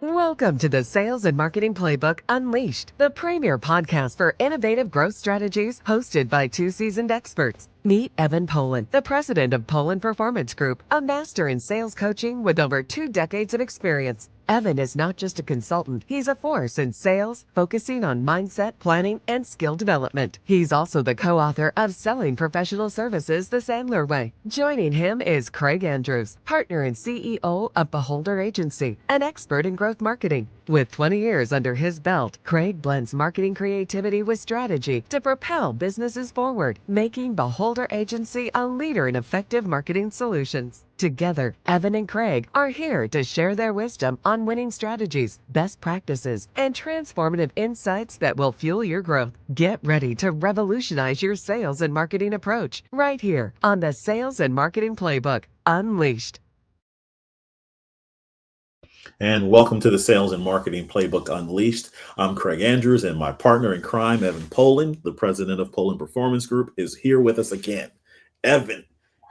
Welcome to the Sales and Marketing Playbook Unleashed, the premier podcast for innovative growth strategies, hosted by two seasoned experts. Meet Evan Polin, the president of Polin Performance Group, a master in sales coaching with over 2 decades of experience. Evan is not just a consultant, he's a force in sales, focusing on mindset, planning, and skill development. He's also the co-author of Selling Professional Services the Sandler Way. Joining him is Craig Andrews, partner and CEO of Beholder Agency, an expert in growth marketing. With 20 years under his belt, Craig blends marketing creativity with strategy to propel businesses forward, making Beholder Agency a leader in effective marketing solutions. Together, Evan and Craig are here to share their wisdom on winning strategies, best practices, and transformative insights that will fuel your growth. Get ready to revolutionize your sales and marketing approach right here on the Sales and Marketing Playbook Unleashed. And welcome to the Sales and Marketing Playbook Unleashed. I'm Craig Andrews, and my partner in crime, Evan Polin, the president of Polin Performance Group, is here with us again. Evan,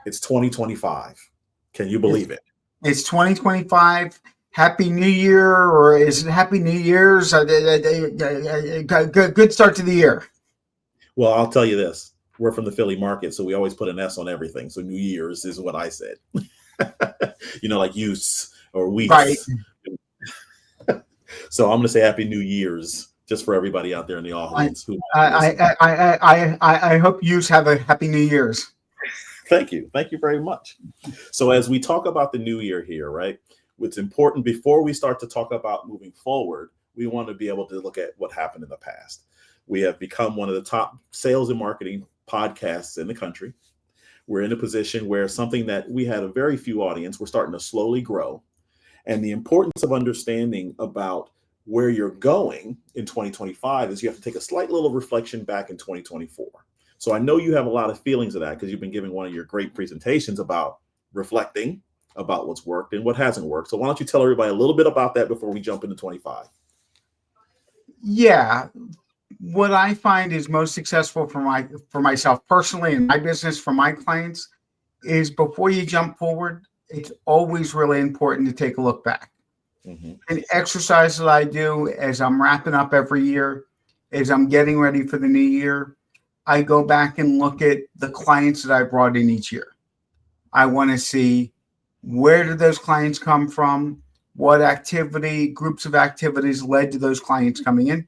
it's 2025. Can you believe it? It's 2025. Happy New Year, or is it Happy New Year's? Good start to the year. Well, I'll tell you this. We're from the Philly market, so we always put an S on everything. So New Year's is what I said. Like use or weeks. Right. So I'm going to say Happy New Year's just for everybody out there in the audience. I hope you have a Happy New Year's. Thank you. Thank you very much. So as we talk about the new year here, right, it's important before we start to talk about moving forward, we want to be able to look at what happened in the past. We have become one of the top sales and marketing podcasts in the country. We're in a position where something that we had a very few audience, we're starting to slowly grow. And the importance of understanding about where you're going in 2025 is you have to take a slight little reflection back in 2024. So I know you have a lot of feelings of that because you've been giving one of your great presentations about reflecting about what's worked and what hasn't worked. So why don't you tell everybody a little bit about that before we jump into 25? Yeah. What I find is most successful for myself personally in my business, for my clients, is before you jump forward, it's always really important to take a look back. Mm-hmm. An exercise that I do as I'm wrapping up every year, as I'm getting ready for the new year, I go back and look at the clients that I brought in each year. I want to see, where did those clients come from? What groups of activities led to those clients coming in?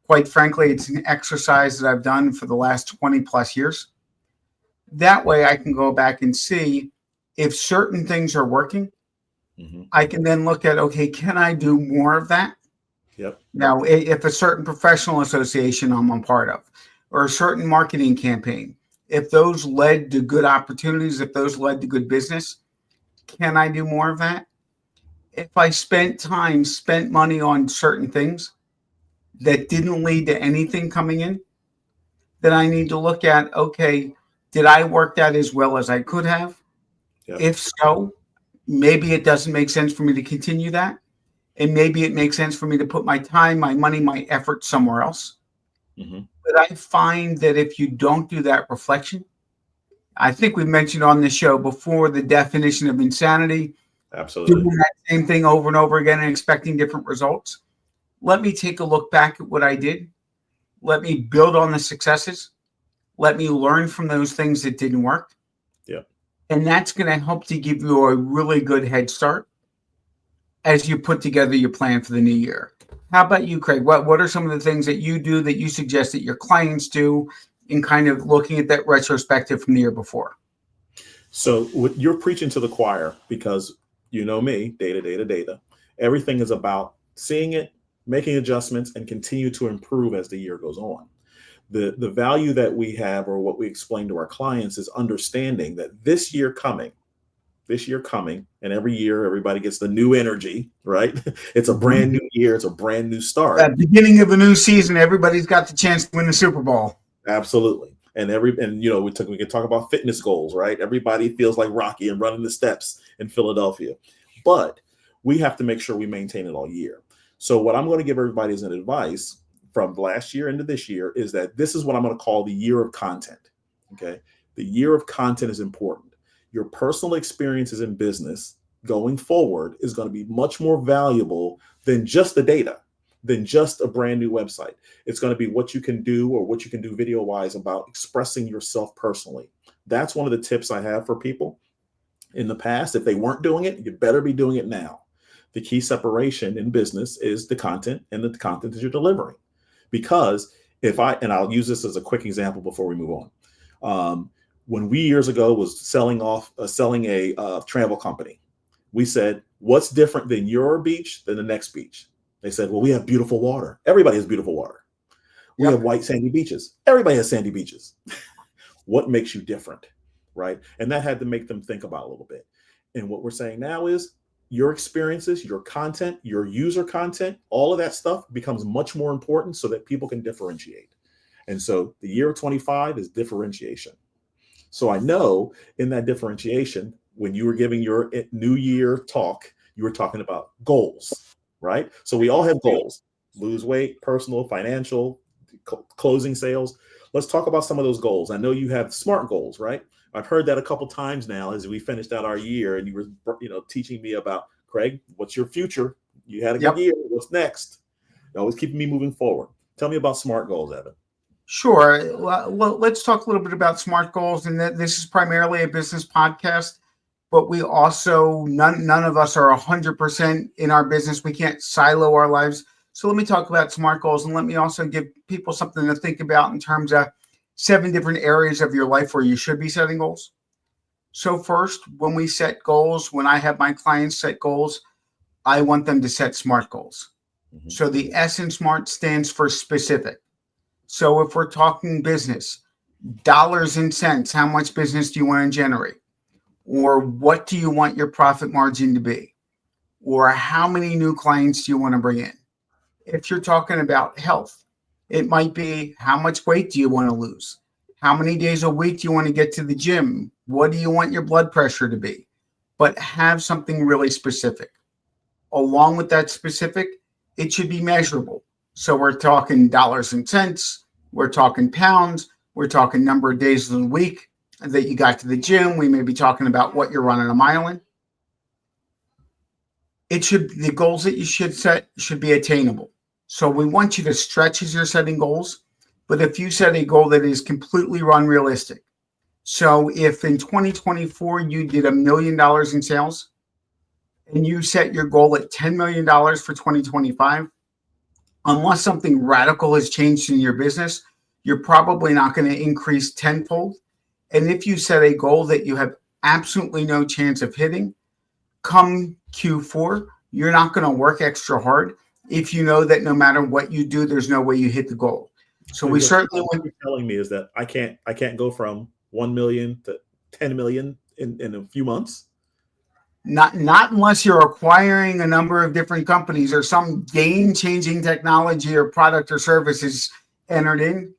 Quite frankly, it's an exercise that I've done for the last 20 plus years. That way I can go back and see if certain things are working. Mm-hmm. I can then look at, okay, can I do more of that? Yep. Now, if a certain professional association I'm a part of, or a certain marketing campaign, if those led to good opportunities, if those led to good business, can I do more of that? If I spent money on certain things that didn't lead to anything coming in, then I need to look at, okay, did I work that as well as I could have? Yep. If so, maybe it doesn't make sense for me to continue that. And maybe it makes sense for me to put my time, my money, my effort somewhere else. Mm-hmm. But I find that if you don't do that reflection, I think we mentioned on the show before the definition of insanity. Absolutely. Doing that same thing over and over again and expecting different results. Let me take a look back at what I did. Let me build on the successes. Let me learn from those things that didn't work. Yeah. And that's going to help to give you a really good head start as you put together your plan for the new year. How about you, Craig? What are some of the things that you do that you suggest that your clients do in kind of looking at that retrospective from the year before? So you're preaching to the choir because you know me, data. Everything is about seeing it, making adjustments, and continue to improve as the year goes on. The value that we have, or what we explain to our clients, is understanding that this year coming, and every year everybody gets the new energy, right? It's a brand new year. It's a brand new start. At the beginning of a new season, everybody's got the chance to win the Super Bowl. Absolutely. And we can talk about fitness goals, right? Everybody feels like Rocky and running the steps in Philadelphia, but we have to make sure we maintain it all year. So what I'm going to give everybody as an advice from last year into this year is that this is what I'm going to call the year of content. Okay. The year of content is important. Your personal experiences in business going forward is going to be much more valuable than just the data, than just a brand new website. It's going to be what you can do, or what you can do video wise, about expressing yourself personally. That's one of the tips I have for people. In the past, if they weren't doing it, you better be doing it now. The key separation in business is the content, and the content that you're delivering. Because and I'll use this as a quick example before we move on. When we years ago was selling a travel company, we said, what's different than your beach than the next beach? They said, well, we have beautiful water. Everybody has beautiful water. We have white sandy beaches. Everybody has sandy beaches. What makes you different, right? And that had to make them think about a little bit. And what we're saying now is your experiences, your content, your user content, all of that stuff becomes much more important so that people can differentiate. And so the year 25 is differentiation. So I know in that differentiation, when you were giving your New Year talk, you were talking about goals, right? So we all have goals: lose weight, personal, financial, closing sales. Let's talk about some of those goals. I know you have SMART goals, right? I've heard that a couple times now as we finished out our year, and you were, teaching me about, Craig, what's your future? You had a good year. What's next? You're always keeping me moving forward. Tell me about SMART goals, Evan. Sure. Well, let's talk a little bit about SMART goals. And this is primarily a business podcast, but we also, none of us are 100% in our business. We can't silo our lives. So let me talk about SMART goals, and let me also give people something to think about in terms of 7 different areas of your life where you should be setting goals. So first, when we set goals, when I have my clients set goals, I want them to set SMART goals. Mm-hmm. So the S in SMART stands for specific. So if we're talking business, dollars and cents, how much business do you want to generate? Or what do you want your profit margin to be? Or how many new clients do you want to bring in? If you're talking about health, it might be, how much weight do you want to lose? How many days a week do you want to get to the gym? What do you want your blood pressure to be? But have something really specific. Along with that specific, it should be measurable. So we're talking dollars and cents, we're talking pounds, we're talking number of days of the week that you got to the gym. We may be talking about what you're running a mile in. The goals that you should set should be attainable. So we want you to stretch as you're setting goals. But if you set a goal that is completely unrealistic, so if in 2024 you did $1 million in sales and you set your goal at $10 million for 2025, unless something radical has changed in your business, you're probably not going to increase tenfold. And if you set a goal that you have absolutely no chance of hitting, come Q4, you're not going to work extra hard if you know that no matter what you do, there's no way you hit the goal. So we certainly what you're telling me is that I can't go from 1 million to 10 million in a few months. Not unless you're acquiring a number of different companies or some game-changing technology or product or service is entered in.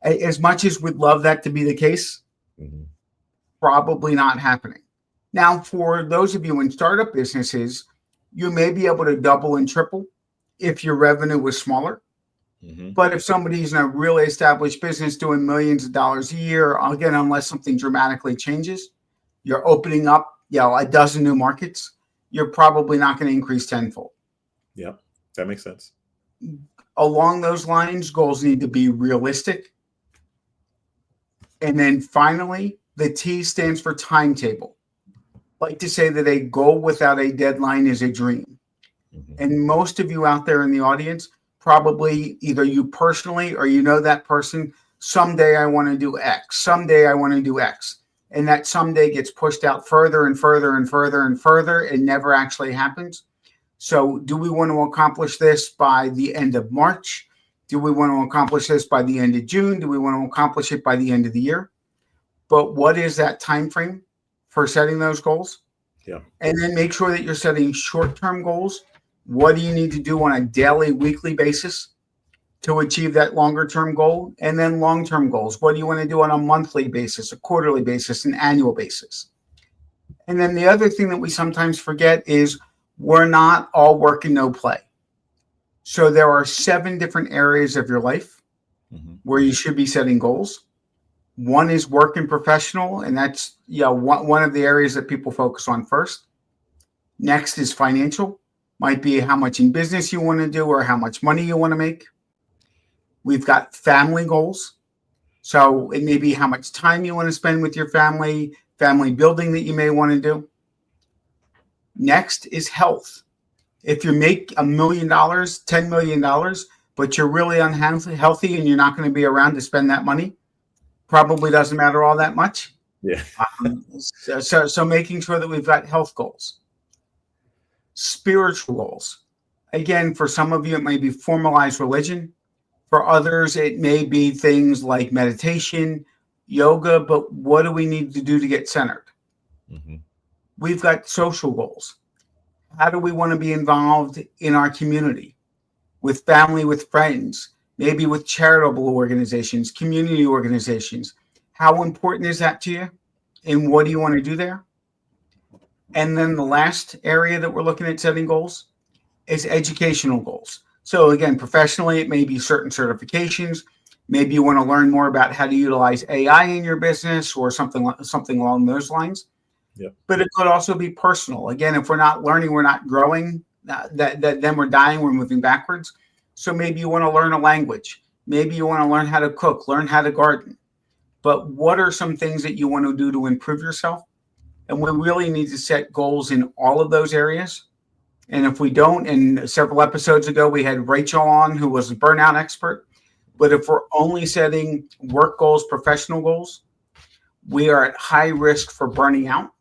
As much as we'd love that to be the case, probably not happening. Now, for those of you in startup businesses, you may be able to double and triple if your revenue was smaller. But if somebody's in a really established business doing millions of dollars a year, again, unless something dramatically changes, you're opening up, a dozen new markets, you're probably not going to increase tenfold. Yeah, that makes sense. Along those lines, goals need to be realistic. And then finally, the T stands for timetable. I like to say that a goal without a deadline is a dream. And most of you out there in the audience, probably either you personally or that person, someday I want to do X, someday I want to do X. And that someday gets pushed out further and further and further and further and never actually happens. So do we want to accomplish this by the end of March? Do we want to accomplish this by the end of June? Do we want to accomplish it by the end of the year? But what is that time frame for setting those goals? Yeah. And then make sure that you're setting short-term goals. What do you need to do on a daily, weekly basis to achieve that longer-term goal? And then long-term goals. What do you want to do on a monthly basis, a quarterly basis, an annual basis? And then the other thing that we sometimes forget is we're not all work and no play. So there are 7 different areas of your life where you should be setting goals. One is work and professional, and that's one of the areas that people focus on first. Next is financial. Might be how much in business you want to do or how much money you want to make. We've got family goals. So it may be how much time you want to spend with your family building that you may want to do. Next is health. If you make $1 million, $10 million, but you're really unhealthy and you're not going to be around to spend that money, probably doesn't matter all that much. Yeah. So making sure that we've got health goals. Spiritual goals. Again, for some of you, it may be formalized religion. For others, it may be things like meditation, yoga, but what do we need to do to get centered? Mm-hmm. We've got social goals. How do we want to be involved in our community, with family, with friends, maybe with charitable organizations, community organizations? How important is that to you? And what do you want to do there? And then the last area that we're looking at setting goals is educational goals. So again, professionally, it may be certain certifications. Maybe you want to learn more about how to utilize AI in your business or something along those lines. Yep. But it could also be personal. Again, if we're not learning, we're not growing, then we're dying, we're moving backwards. So maybe you want to learn a language. Maybe you want to learn how to cook, learn how to garden. But what are some things that you want to do to improve yourself? And we really need to set goals in all of those areas. And if we don't, and several episodes ago, we had Rachel on, who was a burnout expert. But if we're only setting work goals, professional goals, we are at high risk for burning out.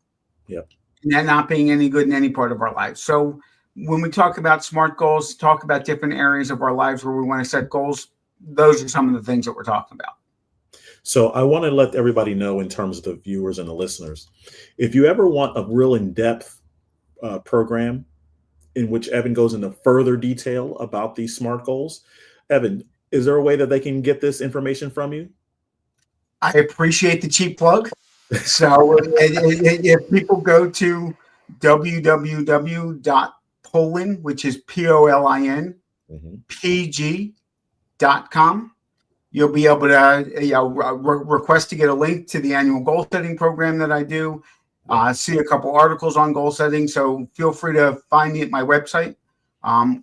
Yep. And that not being any good in any part of our lives. So when we talk about SMART goals, talk about different areas of our lives where we want to set goals, those are some of the things that we're talking about. So I want to let everybody know, in terms of the viewers and the listeners, if you ever want a real in-depth program in which Evan goes into further detail about these SMART goals, Evan, is there a way that they can get this information from you? I appreciate the cheap plug. So if people go to www.polin, which is POLIN, PG.com, you'll be able to request to get a link to the annual goal setting program that I do. See a couple articles on goal setting. So feel free to find me at my website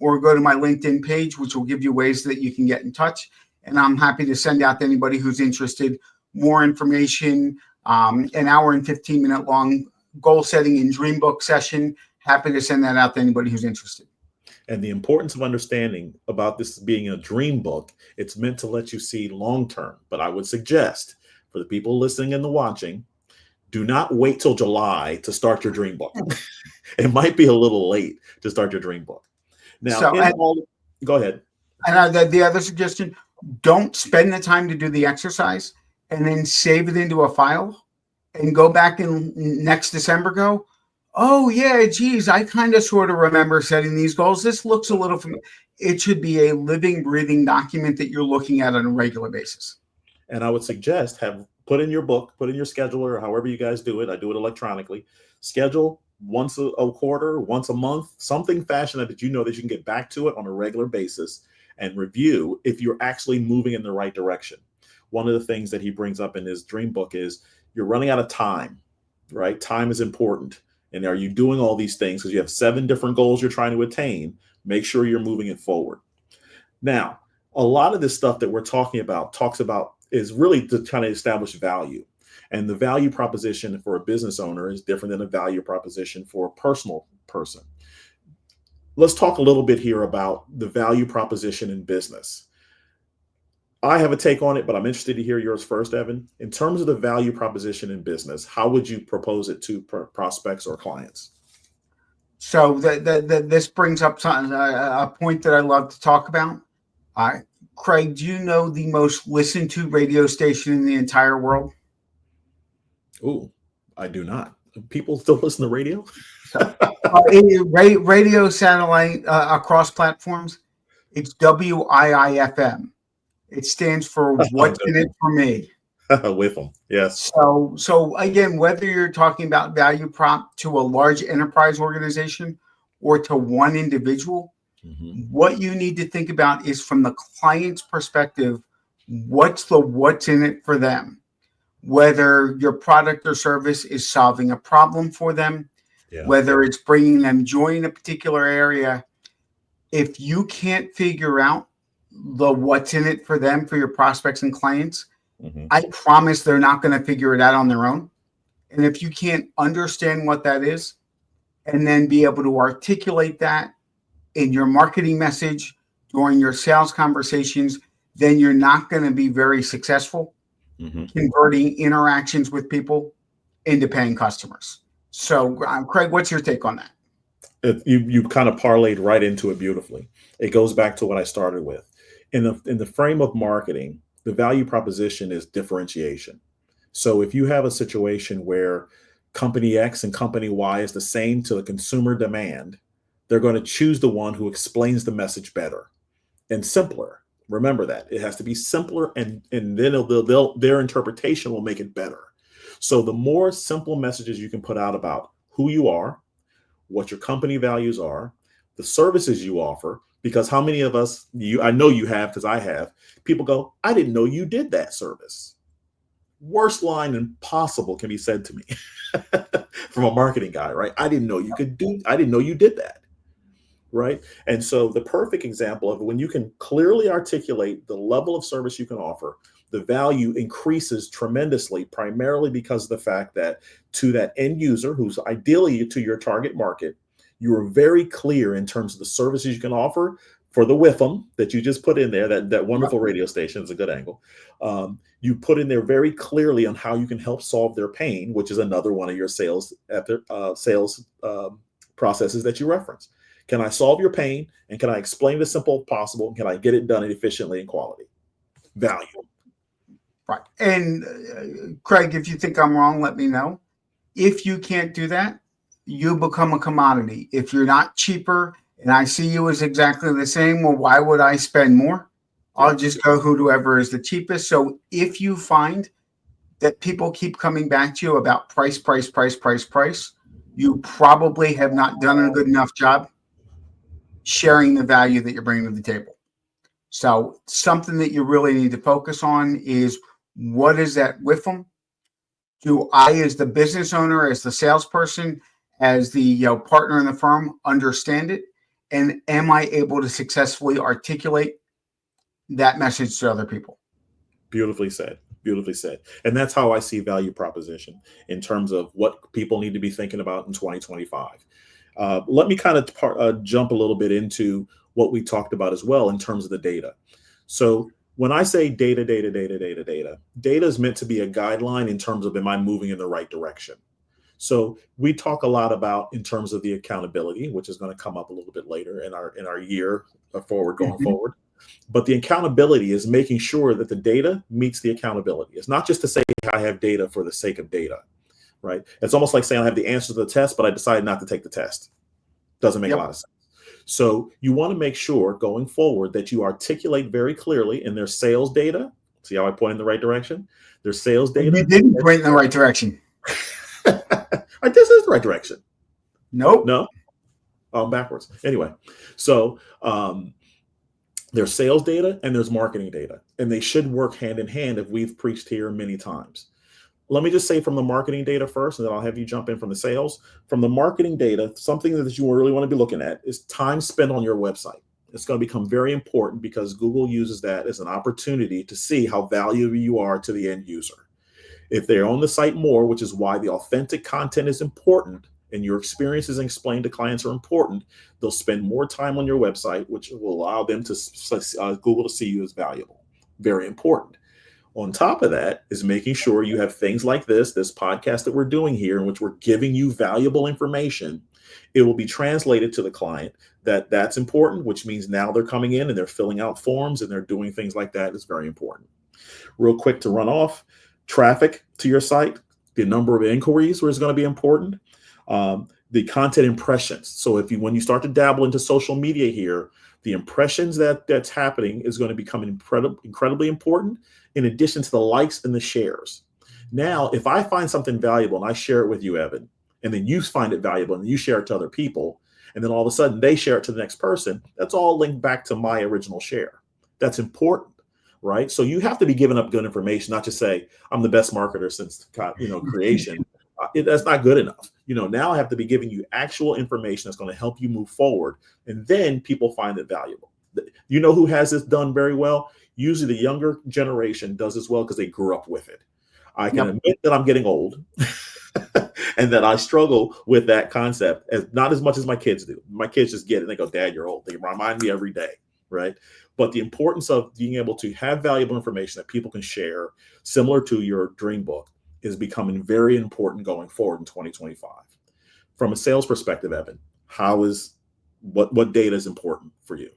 or go to my LinkedIn page, which will give you ways that you can get in touch. And I'm happy to send out to anybody who's interested more information, an hour and 15-minute long goal setting and dream book session. Happy to send that out to anybody who's interested. And the importance of understanding about this being a dream book, it's meant to let you see long-term. But I would suggest for the people listening and the watching, do not wait till July to start your dream book. It might be a little late to start your dream book. Now, go ahead. And the other suggestion, don't spend the time to do the exercise and then save it into a file and go back in next December, go, oh yeah, geez, I kind of sort of remember setting these goals. This looks a little familiar. It should be a living, breathing document that you're looking at on a regular basis. And I would suggest put in your book, put in your scheduler, or however you guys do it. I do it electronically. Schedule once a quarter, once a month, something fashion that you know that you can get back to it on a regular basis and review if you're actually moving in the right direction. One of the things that he brings up in his dream book is you're running out of time, right? Time is important. And are you doing all these things? Because you have 7 different goals you're trying to attain. Make sure you're moving it forward. Now, a lot of this stuff that we're talking about is really to kind of establish value. And the value proposition for a business owner is different than a value proposition for a personal person. Let's talk a little bit here about the value proposition in business. I have a take on it, but I'm interested to hear yours first, Evan. In terms of the value proposition in business, how would you propose it to prospects or clients? So this brings up a point that I love to talk about. Craig, do you know the most listened to radio station in the entire world? Oh, I do not. People still listen to radio? Radio, satellite, across platforms. It's WIIFM. It stands for What's in It for Me. WIIFM, yes. So again, whether you're talking about value prop to a large enterprise organization or to one individual, what you need to think about is from the client's perspective, what's in it for them? Whether your product or service is solving a problem for them, Yeah. whether it's bringing them joy in a particular area. If you can't figure out the what's in it for them, for your prospects and clients, I promise they're not going to figure it out on their own. And if you can't understand what that is and then be able to articulate that in your marketing message during your sales conversations, then you're not going to be very successful converting interactions with people into paying customers. So, Craig, what's your take on that? You kind of parlayed right into it beautifully. It goes back to what I started with. In the frame of marketing, the value proposition is differentiation. So if you have a situation where company X and company Y is the same to the consumer demand, they're going to choose the one who explains the message better and simpler. Remember that it has to be simpler, and then their interpretation will make it better. So the more simple messages you can put out about who you are, what your company values are, the services you offer, because how many of us, I know you have, because I have, people go, I didn't know you did that service. Worst line impossible can be said to me from a marketing guy, right? I didn't know you did that. Right. And so the perfect example of when you can clearly articulate the level of service you can offer, the value increases tremendously, primarily because of the fact that to that end user, who's ideally to your target market, you are very clear in terms of the services you can offer for the WIIFM that you just put in there, that wonderful radio station is a good angle. You put in there very clearly on how you can help solve their pain, which is another one of your sales processes that you reference. Can I solve your pain? And can I explain it as simple as possible? Can I get it done efficiently and quality? Value. Right. And Craig, if you think I'm wrong, let me know. If you can't do that, you become a commodity. If you're not cheaper and I see you as exactly the same, well, why would I spend more? I'll just go whoever is the cheapest. So if you find that people keep coming back to you about price, you probably have not done a good enough job sharing the value that you're bringing to the table. So something that you really need to focus on is, what is that WIIFM? Do I, as the business owner, as the salesperson, as the partner in the firm, understand it? And am I able to successfully articulate that message to other people? Beautifully said. Beautifully said. And that's how I see value proposition in terms of what people need to be thinking about in 2025. Let me kind of jump a little bit into what we talked about as well in terms of the data. So when I say data is meant to be a guideline in terms of, am I moving in the right direction? So we talk a lot about in terms of the accountability, which is going to come up a little bit later in our year going forward. But the accountability is making sure that the data meets the accountability. It's not just to say I have data for the sake of data, right? It's almost like saying I have the answer to the test, but I decided not to take the test. Doesn't make a lot of sense. So you want to make sure going forward that you articulate very clearly in their sales data. See how I point in the right direction? Their sales data. You didn't point in the right direction. This is the right direction. Nope. No. Oh, I'm backwards. Anyway, so there's sales data and there's marketing data, and they should work hand in hand, if we've preached here many times. Let me just say from the marketing data first, and then I'll have you jump in from the sales. From the marketing data, something that you really want to be looking at is time spent on your website. It's going to become very important because Google uses that as an opportunity to see how valuable you are to the end user. If they're on the site more, which is why the authentic content is important and your experiences and explained to clients are important, they'll spend more time on your website, which will allow them to Google to see you as valuable. Very important. On top of that is making sure you have things like this podcast that we're doing here, in which we're giving you valuable information. It will be translated to the client that's important, which means now they're coming in and they're filling out forms and they're doing things like that. It's very important. Real quick to run off, traffic to your site, the number of inquiries is going to be important. The content impressions. So when you start to dabble into social media here, the impressions that's happening is going to become incredibly important, in addition to the likes and the shares. Now, if I find something valuable and I share it with you, Evan, and then you find it valuable and you share it to other people, and then all of a sudden they share it to the next person, that's all linked back to my original share. That's important, right? So you have to be giving up good information, not just say, I'm the best marketer since creation. That's not good enough. Now I have to be giving you actual information that's going to help you move forward. And then people find it valuable. Who has this done very well? Usually the younger generation does this well because they grew up with it. I can admit that I'm getting old and that I struggle with that concept, not as much as my kids do. My kids just get it. They go, Dad, you're old. They remind me every day, right? But the importance of being able to have valuable information that people can share, similar to your dream book, is becoming very important going forward in 2025. From a sales perspective, Evan, what data is important for you?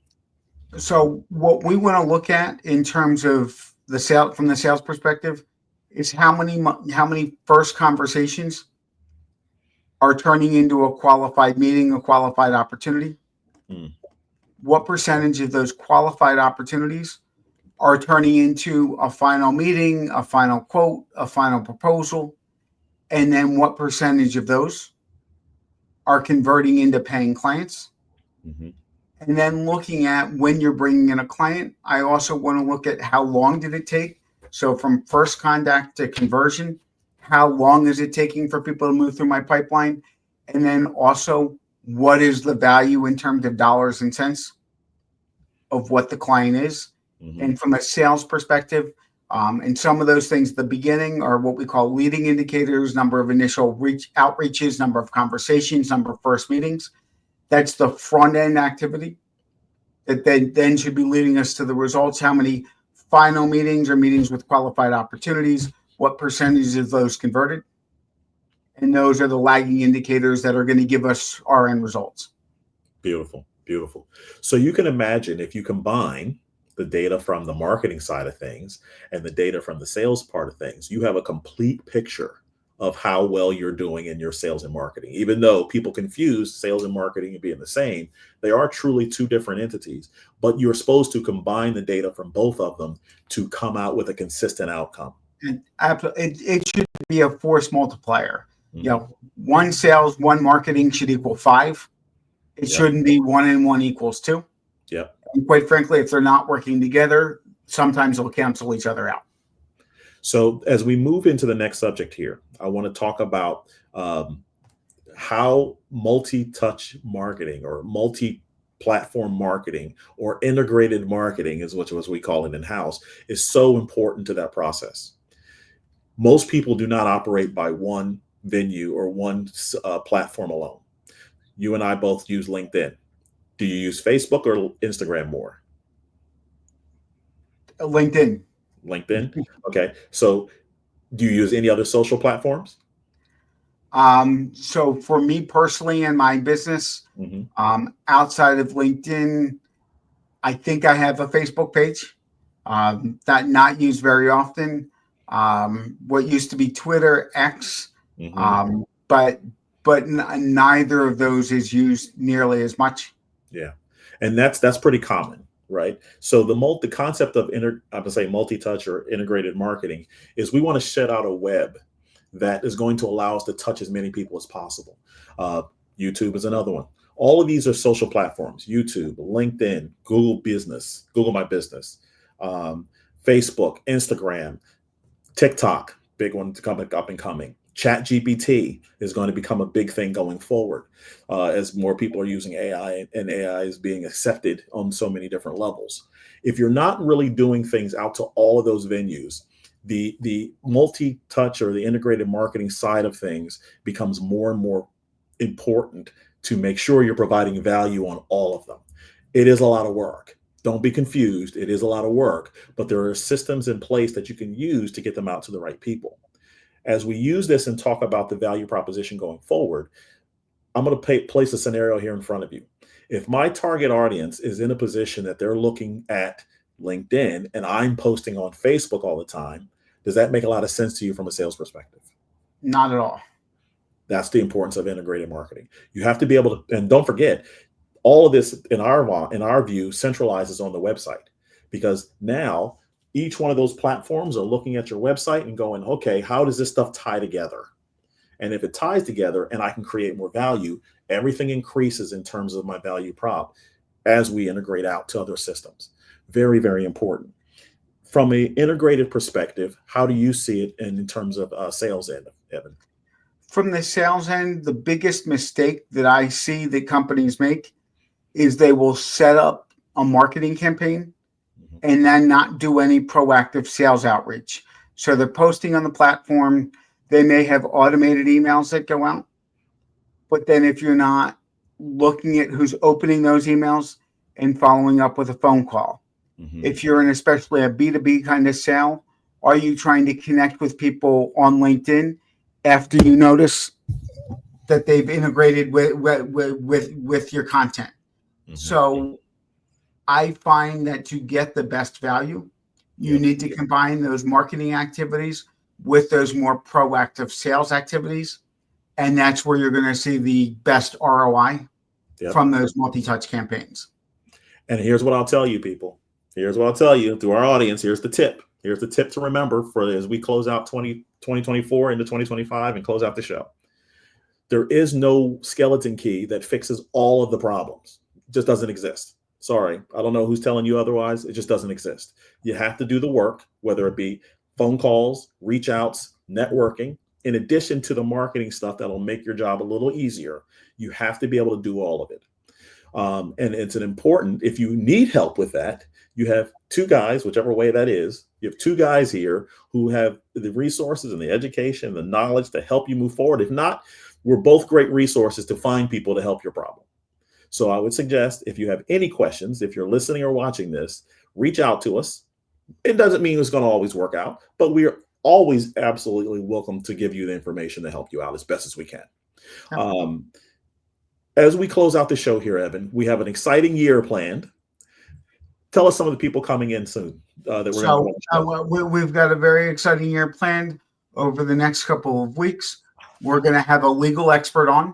So what we want to look at in terms of from the sales perspective is how many first conversations are turning into a qualified meeting, a qualified opportunity. What percentage of those qualified opportunities are turning into a final meeting, a final quote, a final proposal, and then what percentage of those are converting into paying clients? And then looking at when you're bringing in a client, I also want to look at how long did it take. So from first contact to conversion, how long is it taking for people to move through my pipeline? And then also, what is the value in terms of dollars and cents of what the client is? And from a sales perspective, and some of those things at the beginning are what we call leading indicators, number of initial outreaches, number of conversations, number of first meetings. That's the front end activity that then should be leading us to the results. How many final meetings or meetings with qualified opportunities? What percentage of those converted? And those are the lagging indicators that are going to give us our end results. Beautiful, beautiful. So you can imagine if you combine the data from the marketing side of things and the data from the sales part of things, you have a complete picture of how well you're doing in your sales and marketing. Even though people confuse sales and marketing as being the same, they are truly two different entities, but you're supposed to combine the data from both of them to come out with a consistent outcome. And it should be a force multiplier. One sales, one marketing should equal 5. It shouldn't be 1 and 1 equals 2. And quite frankly, if they're not working together, sometimes they'll cancel each other out. So as we move into the next subject here, I want to talk about how multi-touch marketing or multi-platform marketing or integrated marketing is what we call it in-house is so important to that process. Most people do not operate by one venue or one platform alone. You and I both use LinkedIn. Do you use Facebook or Instagram more? LinkedIn. Okay. So do you use any other social platforms? So for me personally and my business, outside of LinkedIn, I think I have a Facebook page that not used very often. What used to be Twitter, X, but neither of those is used nearly as much. Yeah, and that's pretty common, right? So the concept of multi-touch or integrated marketing is we want to set out a web that is going to allow us to touch as many people as possible. YouTube is another one. All of these are social platforms: YouTube, LinkedIn, Google My Business, Facebook, Instagram, TikTok, big one coming up and coming. ChatGPT is going to become a big thing going forward as more people are using AI, and AI is being accepted on so many different levels. If you're not really doing things out to all of those venues, the multi-touch or the integrated marketing side of things becomes more and more important to make sure you're providing value on all of them. It is a lot of work. Don't be confused. It is a lot of work, but there are systems in place that you can use to get them out to the right people. As we use this and talk about the value proposition going forward, I'm going to place a scenario here in front of you. If my target audience is in a position that they're looking at LinkedIn and I'm posting on Facebook all the time, does that make a lot of sense to you from a sales perspective? Not at all. That's the importance of integrated marketing. You have to be able to, and don't forget, all of this in our view centralizes on the website, because now each one of those platforms are looking at your website and going, okay, how does this stuff tie together? And if it ties together and I can create more value, everything increases in terms of my value prop as we integrate out to other systems. Very, very important. From an integrated perspective, how do you see it in terms of sales, Evan? from the sales end, the biggest mistake that I see that companies make is they will set up a marketing campaign and then not do any proactive sales outreach. So they're posting on the platform. They may have automated emails that go out. But then if you're not looking at who's opening those emails and following up with a phone call, if you're in especially a B2B kind of sale, are you trying to connect with people on LinkedIn after you notice that they've integrated with your content? So I find that to get the best value, you need to combine those marketing activities with those more proactive sales activities. And that's where you're going to see the best ROI from those multi-touch campaigns. And here's what I'll tell you, people. Here's what I'll tell you to our audience. Here's the tip. Here's the tip to remember for as we close out 2024 into 2025 and close out the show. There is no skeleton key that fixes all of the problems. It just doesn't exist. Sorry, I don't know who's telling you otherwise. It just doesn't exist. You have to do the work, whether it be phone calls, reach outs, networking, in addition to the marketing stuff that'll make your job a little easier. You have to be able to do all of it. And it's an important, if you need help with that, you have two guys, whichever way that is, you have two guys here who have the resources and the education, the knowledge to help you move forward. If not, we're both great resources to find people to help your problem. So I would suggest if you have any questions, if you're listening or watching this, reach out to us. It doesn't mean it's going to always work out, but we are always absolutely welcome to give you the information to help you out as best as we can. As we close out the show here, Evan, we have an exciting year planned. Tell us some of the people coming in soon that we're going to. We've got a very exciting year planned over the next couple of weeks. We're going to have a legal expert on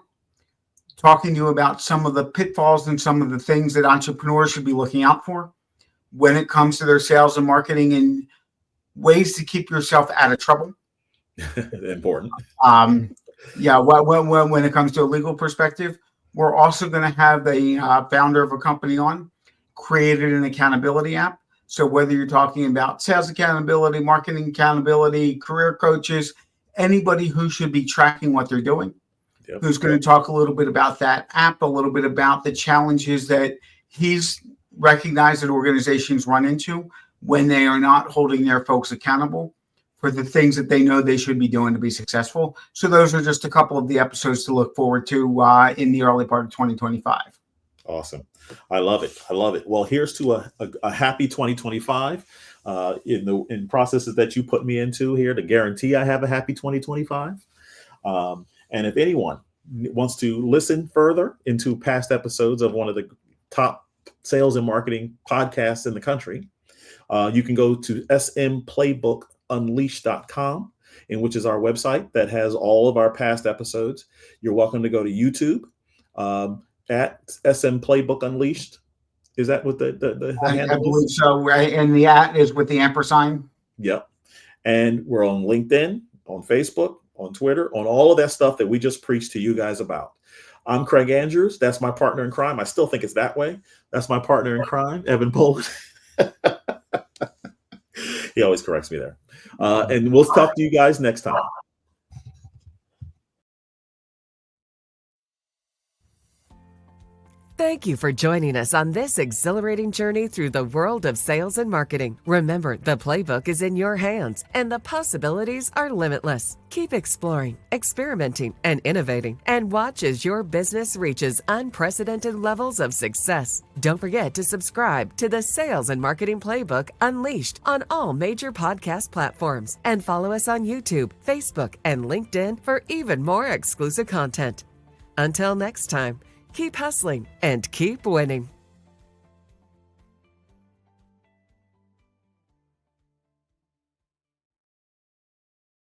talking to you about some of the pitfalls and some of the things that entrepreneurs should be looking out for when it comes to their sales and marketing and ways to keep yourself out of trouble. Important. When it comes to a legal perspective, we're also going to have a founder of a company on, created an accountability app. So whether you're talking about sales accountability, marketing accountability, career coaches, anybody who should be tracking what they're doing, who's going to talk a little bit about that app, a little bit about the challenges that he's recognized that organizations run into when they are not holding their folks accountable for the things that they know they should be doing to be successful. So those are just a couple of the episodes to look forward to in the early part of 2025. Awesome. I love it. I love it. Well, here's to a happy 2025 in processes that you put me into here to guarantee I have a happy 2025. And if anyone wants to listen further into past episodes of one of the top sales and marketing podcasts in the country, you can go to smplaybook.unleashed.com, in which is our website that has all of our past episodes. You're welcome to go to YouTube at SM Playbook Unleashed. Is that what the handle I believe so, right? And the at is with the ampersand. Yep. And we're on LinkedIn, on Facebook, on Twitter, on all of that stuff that we just preached to you guys about. I'm Craig Andrews. That's my partner in crime. I still think it's that way. That's my partner in crime, Evan Polin. He always corrects me there. And we'll talk to you guys next time. Thank you for joining us on this exhilarating journey through the world of sales and marketing. Remember, the playbook is in your hands and the possibilities are limitless. Keep exploring, experimenting, and innovating, and watch as your business reaches unprecedented levels of success. Don't forget to subscribe to the Sales and Marketing Playbook Unleashed on all major podcast platforms, and follow us on YouTube, Facebook, and LinkedIn for even more exclusive content. Until next time, keep hustling and keep winning.